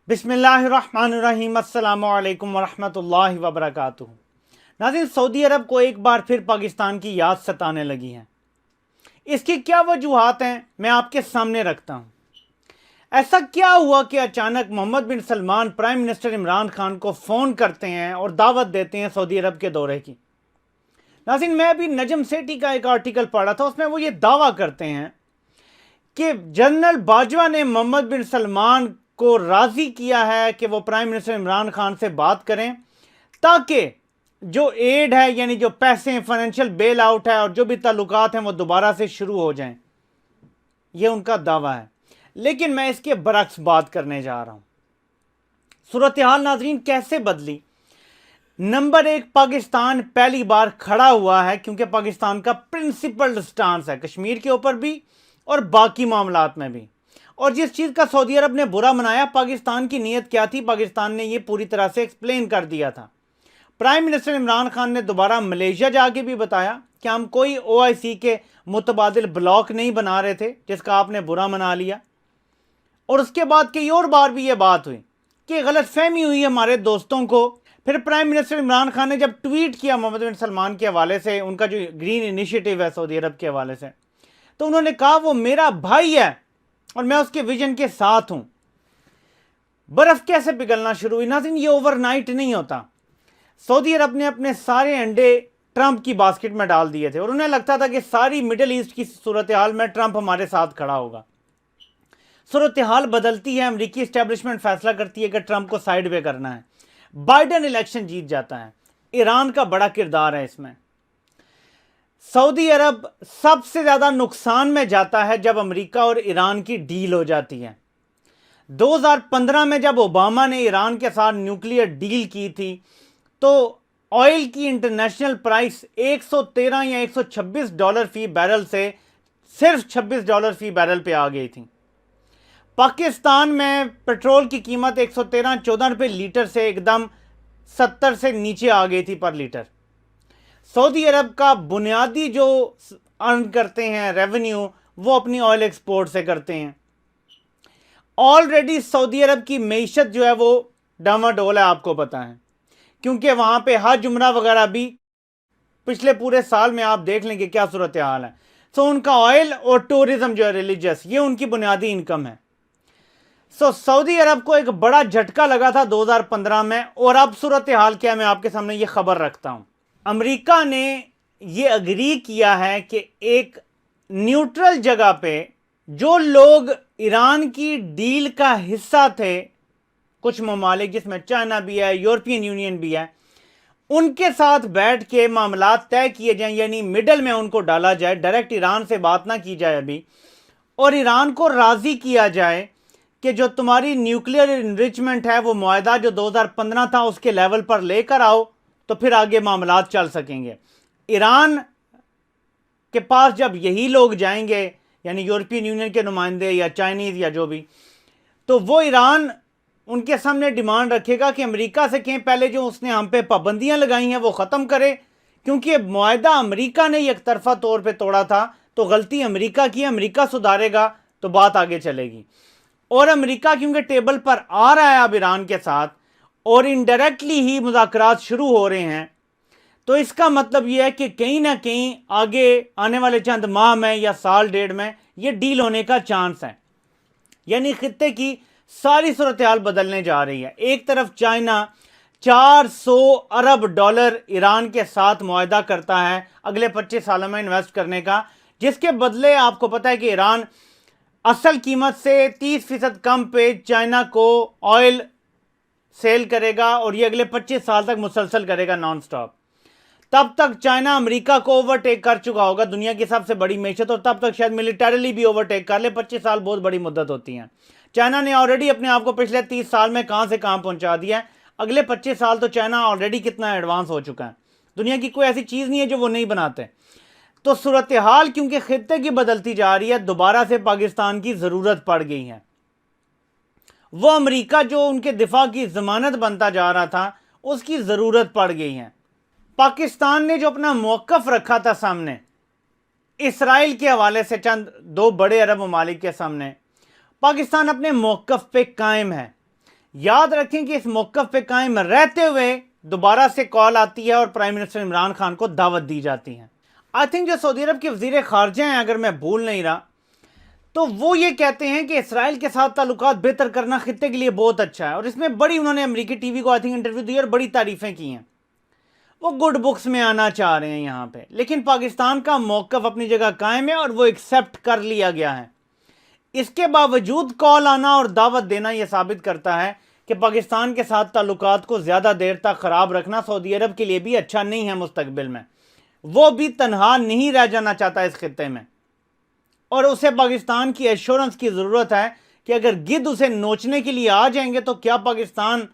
بسم اللہ الرحمن الرحیم۔ السلام علیکم ورحمۃ اللہ وبرکاتہ۔ ناظرین، سعودی عرب کو ایک بار پھر پاکستان کی یاد ستانے لگی ہیں۔ اس کی کیا وجوہات ہیں میں آپ کے سامنے رکھتا ہوں۔ ایسا کیا ہوا کہ اچانک محمد بن سلمان پرائم منسٹر عمران خان کو فون کرتے ہیں اور دعوت دیتے ہیں سعودی عرب کے دورے کی؟ ناظرین، میں ابھی نجم سیٹھی کا ایک آرٹیکل پڑھا تھا، اس میں وہ یہ دعویٰ کرتے ہیں کہ جنرل باجوہ نے محمد بن سلمان کو راضی کیا ہے کہ وہ پرائم منسٹر عمران خان سے بات کریں تاکہ جو ایڈ ہے، یعنی جو پیسے فائنینشیل بیل آؤٹ ہے اور جو بھی تعلقات ہیں وہ دوبارہ سے شروع ہو جائیں۔ یہ ان کا دعویٰ ہے، لیکن میں اس کے برعکس بات کرنے جا رہا ہوں۔ صورتحال ناظرین کیسے بدلی؟ نمبر ایک، پاکستان پہلی بار کھڑا ہوا ہے کیونکہ پاکستان کا پرنسپل سٹانس ہے کشمیر کے اوپر بھی اور باقی معاملات میں بھی۔ اور جس چیز کا سعودی عرب نے برا منایا، پاکستان کی نیت کیا تھی، پاکستان نے یہ پوری طرح سے ایکسپلین کر دیا تھا۔ پرائم منسٹر عمران خان نے دوبارہ ملیشیا جا کے بھی بتایا کہ ہم کوئی OIC کے متبادل بلاک نہیں بنا رہے تھے، جس کا آپ نے برا منا لیا۔ اور اس کے بعد کئی اور بار بھی یہ بات ہوئی کہ غلط فہمی ہوئی ہمارے دوستوں کو۔ پھر پرائم منسٹر عمران خان نے جب ٹویٹ کیا محمد بن سلمان کے حوالے سے، ان کا جو گرین انیشیٹو ہے سعودی عرب کے حوالے سے، تو انہوں نے کہا وہ میرا بھائی ہے اور میں اس کے ویژن کے ساتھ ہوں۔ برف کیسے پگھلنا شروع ہوئی؟ ناظرین، یہ اوور نائٹ نہیں ہوتا۔ سعودی عرب نے اپنے سارے انڈے ٹرمپ کی باسکٹ میں ڈال دیے تھے اور انہیں لگتا تھا کہ ساری مڈل ایسٹ کی صورتحال میں ٹرمپ ہمارے ساتھ کھڑا ہوگا۔ صورتحال بدلتی ہے، امریکی اسٹیبلشمنٹ فیصلہ کرتی ہے کہ ٹرمپ کو سائیڈ وے کرنا ہے، بائیڈن الیکشن جیت جاتا ہے۔ ایران کا بڑا کردار ہے اس میں۔ سعودی عرب سب سے زیادہ نقصان میں جاتا ہے جب امریکہ اور ایران کی ڈیل ہو جاتی ہے۔ 2015 میں جب اوباما نے ایران کے ساتھ نیوکلیئر ڈیل کی تھی تو آئل کی انٹرنیشنل پرائس $113 یا $126 فی بیرل سے صرف $26 فی بیرل پہ آ گئی تھی۔ پاکستان میں پیٹرول کی قیمت 113-14 روپے لیٹر سے ایک دم 70 سے نیچے آ گئی تھی پر لیٹر۔ سعودی عرب کا بنیادی جو ارن کرتے ہیں ریونیو، وہ اپنی آئل ایکسپورٹ سے کرتے ہیں۔ آلریڈی سعودی عرب کی معیشت جو ہے وہ ڈاواڈول ہے، آپ کو پتہ ہے، کیونکہ وہاں پہ حج عمرہ وغیرہ بھی پچھلے پورے سال میں آپ دیکھ لیں کہ کیا صورتحال ہے۔ سو ان کا آئل اور ٹورزم جو ہے ریلیجس، یہ ان کی بنیادی انکم ہے۔ سعودی عرب کو ایک بڑا جھٹکا لگا تھا 2015 میں، اور اب صورتحال کیا میں آپ کے سامنے یہ خبر رکھتا ہوں۔ امریکہ نے یہ اگری کیا ہے کہ ایک نیوٹرل جگہ پہ جو لوگ ایران کی ڈیل کا حصہ تھے، کچھ ممالک جس میں چائنا بھی ہے، یورپین یونین بھی ہے، ان کے ساتھ بیٹھ کے معاملات طے کیے جائیں، یعنی مڈل میں ان کو ڈالا جائے، ڈائریکٹ ایران سے بات نہ کی جائے ابھی، اور ایران کو راضی کیا جائے کہ جو تمہاری نیوکلیئر انریچمنٹ ہے وہ معاہدہ جو 2015 تھا اس کے لیول پر لے کر آؤ، تو پھر آگے معاملات چل سکیں گے۔ ایران کے پاس جب یہی لوگ جائیں گے، یعنی یورپین یونین کے نمائندے یا چائنیز یا جو بھی، تو وہ ایران ان کے سامنے ڈیمانڈ رکھے گا کہ امریکہ سے کہیں پہلے جو اس نے ہم پہ پابندیاں لگائی ہیں وہ ختم کرے، کیونکہ معاہدہ امریکہ نے یک طرفہ طور پہ توڑا تھا، تو غلطی امریکہ کی، امریکہ سدھارے گا تو بات آگے چلے گی۔ اور امریکہ کیونکہ ٹیبل پر آ رہا ہے اب ایران کے ساتھ، اور انڈائریکٹلی ہی مذاکرات شروع ہو رہے ہیں، تو اس کا مطلب یہ ہے کہ کہیں نہ کہیں آگے آنے والے چند ماہ میں یا سال ڈیڑھ میں یہ ڈیل ہونے کا چانس ہے۔ یعنی خطے کی ساری صورتحال بدلنے جا رہی ہے۔ ایک طرف چائنا $400 ارب ایران کے ساتھ معاہدہ کرتا ہے اگلے 25 سالوں میں انویسٹ کرنے کا، جس کے بدلے آپ کو پتہ ہے کہ ایران اصل قیمت سے 30% کم پہ چائنا کو آئل سیل کرے گا، اور یہ اگلے 25 سال تک مسلسل کرے گا نان سٹاپ۔ تب تک چائنا امریکہ کو اوورٹیک کر چکا ہوگا، دنیا کی سب سے بڑی معیشت، اور تب تک شاید ملیٹریلی بھی اوورٹیک کر لے۔ 25 سال بہت بڑی مدت ہوتی ہیں۔ چائنا نے آلریڈی اپنے آپ کو پچھلے 30 سال میں کہاں سے کہاں پہنچا دیا ہے، اگلے 25 سال تو چائنا آلریڈی کتنا ایڈوانس ہو چکا ہے۔ دنیا کی کوئی ایسی چیز نہیں ہے جو وہ نہیں بناتے۔ تو صورتحال کیونکہ خطے کی بدلتی جا رہی ہے، دوبارہ سے پاکستان کی ضرورت پڑ گئی ہے۔ وہ امریکہ جو ان کے دفاع کی ضمانت بنتا جا رہا تھا، اس کی ضرورت پڑ گئی ہے۔ پاکستان نے جو اپنا موقف رکھا تھا سامنے اسرائیل کے حوالے سے، چند دو بڑے عرب ممالک کے سامنے، پاکستان اپنے موقف پہ قائم ہے۔ یاد رکھیں کہ اس موقف پہ قائم رہتے ہوئے دوبارہ سے کال آتی ہے اور پرائم منسٹر عمران خان کو دعوت دی جاتی ہے. آئی تھنک جو سعودی عرب کے وزیر خارجہ ہیں, اگر میں بھول نہیں رہا, تو وہ یہ کہتے ہیں کہ اسرائیل کے ساتھ تعلقات بہتر کرنا خطے کے لیے بہت اچھا ہے, اور اس میں بڑی انہوں نے امریکی ٹی وی کو آئی تھنک انٹرویو دی اور بڑی تعریفیں کی ہیں. وہ گڈ بکس میں آنا چاہ رہے ہیں یہاں پہ, لیکن پاکستان کا موقف اپنی جگہ قائم ہے اور وہ ایکسیپٹ کر لیا گیا ہے. اس کے باوجود کال آنا اور دعوت دینا یہ ثابت کرتا ہے کہ پاکستان کے ساتھ تعلقات کو زیادہ دیر تک خراب رکھنا سعودی عرب کے لیے بھی اچھا نہیں ہے مستقبل میں. وہ بھی تنہا نہیں رہ جانا چاہتا اس خطے میں, اور اسے پاکستان کی ایشورنس کی ضرورت ہے کہ اگر گدھ اسے نوچنے کے لیے آ جائیں گے تو کیا پاکستان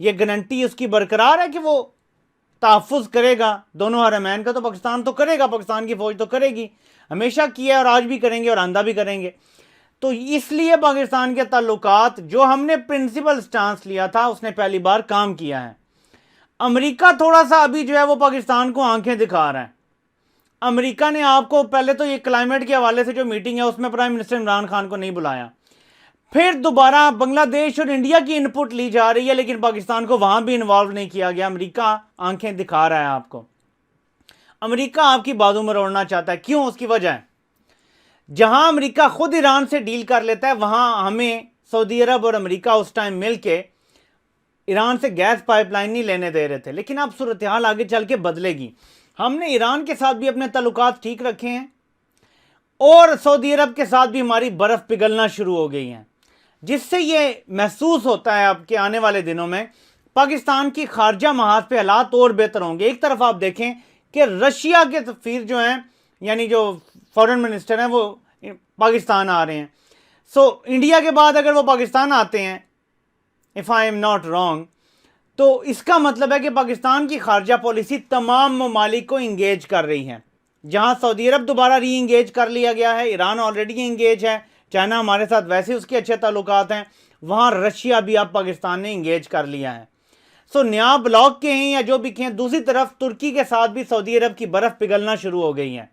یہ گارنٹی اس کی برقرار ہے کہ وہ تحفظ کرے گا دونوں حرمین کا؟ تو پاکستان تو کرے گا, پاکستان کی فوج تو کرے گی, ہمیشہ کیا ہے اور آج بھی کریں گے اور آئندہ بھی کریں گے. تو اس لیے پاکستان کے تعلقات جو ہم نے پرنسپل سٹانس لیا تھا اس نے پہلی بار کام کیا ہے. امریکہ تھوڑا سا ابھی جو ہے وہ پاکستان کو آنکھیں دکھا رہا ہے. امریکہ نے آپ کو پہلے تو یہ کلائمیٹ کے حوالے سے جو میٹنگ ہے اس میں پرائم منسٹر عمران خان کو نہیں بلایا, پھر دوبارہ بنگلہ دیش اور انڈیا کی انپٹ لی جا رہی ہے لیکن پاکستان کو وہاں بھی انوالو نہیں کیا گیا. امریکہ آنکھیں دکھا رہا ہے آپ کو, امریکہ آپ کی بازو مروڑنا چاہتا ہے. کیوں؟ اس کی وجہ ہے, جہاں امریکہ خود ایران سے ڈیل کر لیتا ہے وہاں ہمیں سعودی عرب اور امریکہ اس ٹائم مل کے ایران سے گیس پائپ لائن نہیں لینے دے رہے تھے, لیکن اب صورتحال آگے چل کے بدلے گی. ہم نے ایران کے ساتھ بھی اپنے تعلقات ٹھیک رکھے ہیں اور سعودی عرب کے ساتھ بھی ہماری برف پگھلنا شروع ہو گئی ہیں, جس سے یہ محسوس ہوتا ہے اب کہ آنے والے دنوں میں پاکستان کی خارجہ محاذ پہ حالات اور بہتر ہوں گے. ایک طرف آپ دیکھیں کہ رشیا کے سفیر جو ہیں, یعنی جو فورن منسٹر ہیں, وہ پاکستان آ رہے ہیں. سو انڈیا کے بعد اگر وہ پاکستان آتے ہیں, if I am not wrong, تو اس کا مطلب ہے کہ پاکستان کی خارجہ پالیسی تمام ممالک کو انگیج کر رہی ہے. جہاں سعودی عرب دوبارہ ری انگیج کر لیا گیا ہے, ایران آلریڈی انگیج ہے, چائنا ہمارے ساتھ ویسے اس کے اچھے تعلقات ہیں, وہاں رشیا بھی اب پاکستان نے انگیج کر لیا ہے. سو نیا بلاک کے ہیں یا جو بھی کہیں, دوسری طرف ترکی کے ساتھ بھی سعودی عرب کی برف پگھلنا شروع ہو گئی ہے.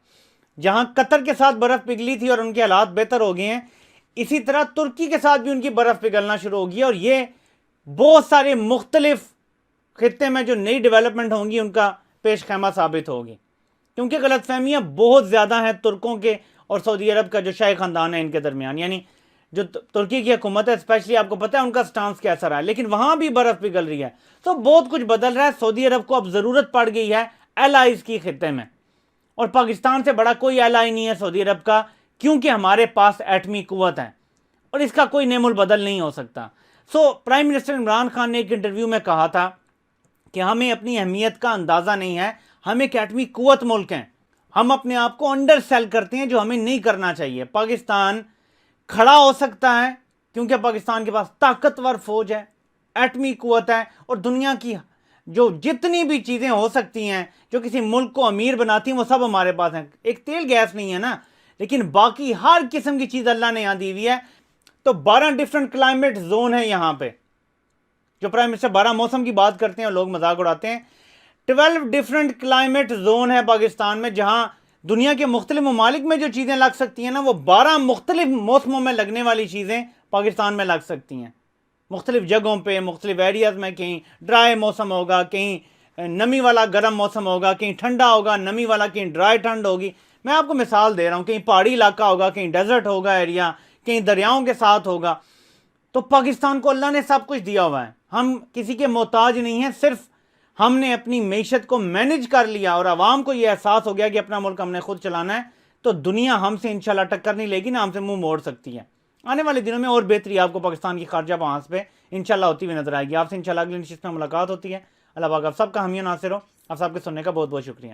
جہاں قطر کے ساتھ برف پگھلی تھی اور ان کے حالات بہتر ہو گئے ہیں, اسی طرح ترکی کے ساتھ بھی ان کی برف پگھلنا شروع ہوگی, اور یہ بہت سارے مختلف خطے میں جو نئی ڈیولپمنٹ ہوں گی ان کا پیش خیمہ ثابت ہوگی, کیونکہ غلط فہمیاں بہت زیادہ ہیں ترکوں کے اور سعودی عرب کا جو شاہی خاندان ہے ان کے درمیان. یعنی جو ترکی کی حکومت ہے اسپیشلی, آپ کو پتہ ہے ان کا سٹانس کیسا رہا ہے, لیکن وہاں بھی برف پگھل رہی ہے. تو بہت کچھ بدل رہا ہے. سعودی عرب کو اب ضرورت پڑ گئی ہے ایلائز کی خطے میں, اور پاکستان سے بڑا کوئی ایلائی نہیں ہے سعودی عرب کا, کیونکہ ہمارے پاس ایٹمی قوت ہے اور اس کا کوئی نیم البدل نہیں ہو سکتا. سو پرائم منسٹر عمران خان نے ایک انٹرویو میں کہا تھا کہ ہمیں اپنی اہمیت کا اندازہ نہیں ہے, ہم ایک ایٹمی قوت ملک ہیں, ہم اپنے آپ کو انڈر سیل کرتے ہیں جو ہمیں نہیں کرنا چاہیے. پاکستان کھڑا ہو سکتا ہے کیونکہ پاکستان کے پاس طاقتور فوج ہے, ایٹمی قوت ہے, اور دنیا کی جو جتنی بھی چیزیں ہو سکتی ہیں جو کسی ملک کو امیر بناتی ہیں وہ سب ہمارے پاس ہیں. ایک تیل گیس نہیں ہے نا, لیکن باقی ہر قسم کی چیز اللہ نے یہاں دی ہوئی ہے. تو 12 ڈیفرنٹ کلائمیٹ زون ہے یہاں پہ, جو پرائم منسٹر 12 موسم کی بات کرتے ہیں اور لوگ مذاق اڑاتے ہیں. 12 ڈیفرنٹ کلائمیٹ زون ہے پاکستان میں, جہاں دنیا کے مختلف ممالک میں جو چیزیں لگ سکتی ہیں نا, وہ 12 مختلف موسموں میں لگنے والی چیزیں پاکستان میں لگ سکتی ہیں, مختلف جگہوں پہ, مختلف ایریاز میں. کہیں ڈرائی موسم ہوگا, کہیں نمی والا گرم موسم ہوگا, کہیں ٹھنڈا ہوگا نمی والا, کہیں ڈرائی ٹھنڈ ہوگی. میں آپ کو مثال دے رہا ہوں, کہیں پہاڑی علاقہ ہوگا, کہیں ڈیزرٹ ہوگا ایریا, کہیں دریاؤں کے ساتھ ہوگا. تو پاکستان کو اللہ نے سب کچھ دیا ہوا ہے, ہم کسی کے محتاج نہیں ہیں. صرف ہم نے اپنی معیشت کو مینج کر لیا اور عوام کو یہ احساس ہو گیا کہ اپنا ملک ہم نے خود چلانا ہے, تو دنیا ہم سے انشاءاللہ ٹکر نہیں لے گی, نہ ہم سے منہ موڑ سکتی ہے. آنے والے دنوں میں اور بہتری آپ کو پاکستان کی خارجہ محاذ پہ انشاءاللہ ہوتی ہوئی نظر آئے گی. آپ سے انشاءاللہ اگلی نشست میں ملاقات ہوتی ہے. اللہ پاک آپ سب کا حامی و ناصر ہو. آپ سب کے سننے کا بہت بہت شکریہ.